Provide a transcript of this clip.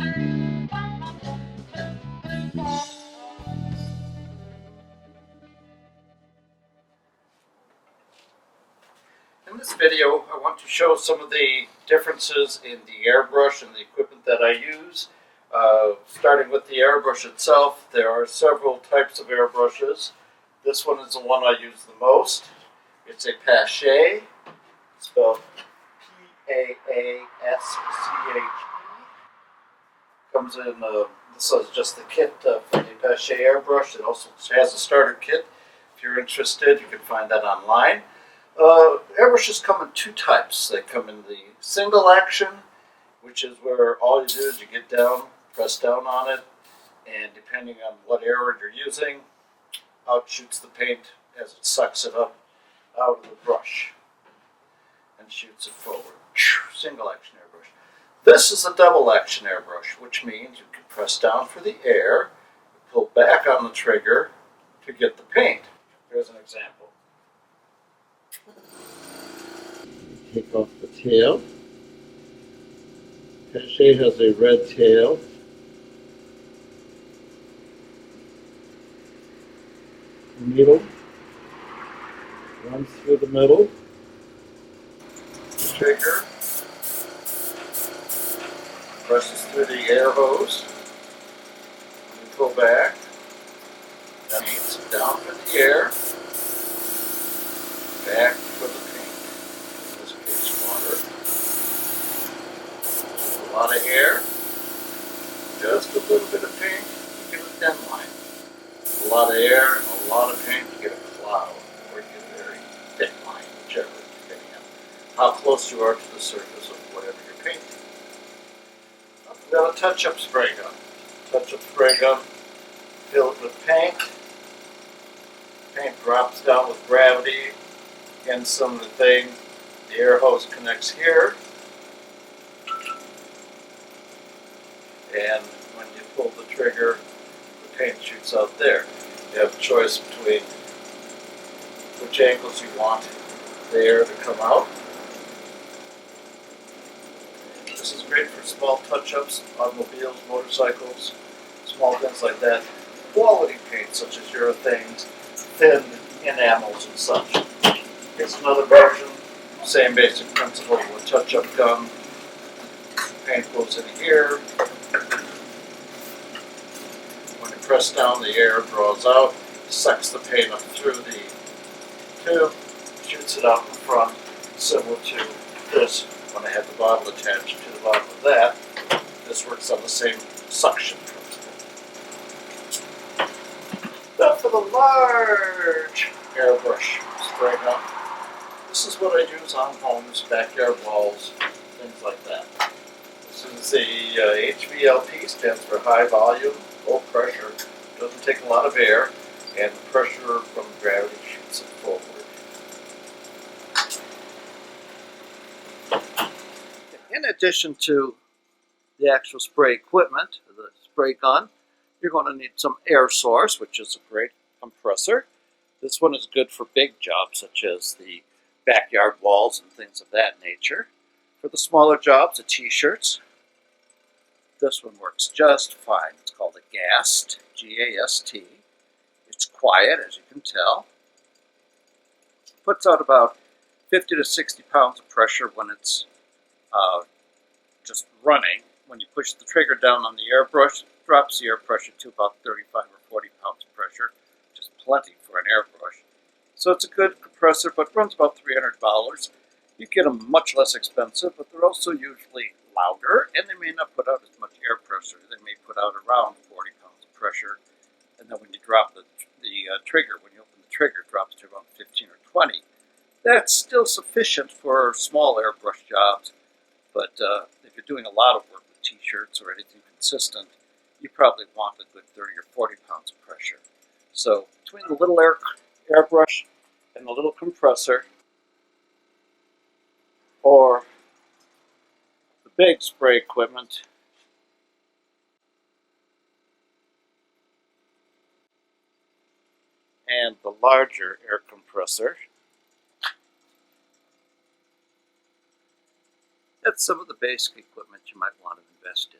In this video, I want to show some of the differences in the airbrush and the equipment that I use. Starting with the airbrush itself, there are several types of airbrushes. This one is the one I use the most. It's a Pache, spelled P-A-A-S-C-H-E. Comes in, this is just the kit for the Pache airbrush. It also has a starter kit. If you're interested, you can find that online. Airbrushes come in two types. They come in the single action, which is where all you do is you get down, press down on it, and depending on what airbrush you're using, out shoots the paint as it sucks it up out of the brush and shoots it forward. Single action airbrush. This is a double action airbrush, which means you can press down for the air, pull back on the trigger to get the paint. Here's an example. Take off the tail. Pache has a red tail. The needle runs through the middle. The trigger presses through the air hose. When you pull back, that means down for the air, back for the a lot of air, just a little bit of paint, you get a thin line. A lot of air and a lot of paint, you get a cloud, or you get a very thick line, whichever, depending on how close you are to the surface of whatever you're painting. I've got a touch-up spray gun. Touch-up spray gun, fill it with paint. Paint drops down with gravity. Again, some of the thing, the air hose connects here. And when you pull the trigger, the paint shoots out there. You have a choice between which angles you want the air to come out. This is great for small touch-ups, automobiles, motorcycles, small things like that. Quality paint, such as urethanes, thin enamels and such. Here's another version, same basic principle with a touch-up gun. Paint goes in here. When you press down, the air draws out, sucks the paint up through the tube, shoots it out in front, similar to this. When I had the bottle attached to the bottom of that, this works on the same suction principle. Now for the large airbrush spray gun. This is what I use on homes, backyard walls, things like that. This is the HVLP, stands for high volume, low pressure. Doesn't take a lot of air, and the pressure from gravity shoots it forward. In addition to the actual spray equipment, the spray gun, you're going to need some air source, which is a great compressor. This one is good for big jobs, such as the backyard walls and things of that nature. For the smaller jobs, the t-shirts, this one works just fine. It's called a GAST, G-A-S-T. It's quiet, as you can tell. It puts out about 50 to 60 pounds of pressure when it's just running. When you push the trigger down on the airbrush, it drops the air pressure to about 35 or 40 pounds of pressure, which is plenty for an airbrush. So it's a good compressor, but runs about $300. You get them much less expensive, but they're also usually louder, and they may not put out as much air pressure. They may put out around 40 pounds of pressure, and then when you drop the trigger, when you open the trigger, it drops to around 15 or 20. That's still sufficient for small airbrush jobs, but if you're doing a lot of work with t-shirts or anything consistent, you probably want a good 30 or 40 pounds of pressure. So between the little airbrush and the little compressor, or the big spray equipment, and the larger air compressor, that's some of the basic equipment you might want to invest in.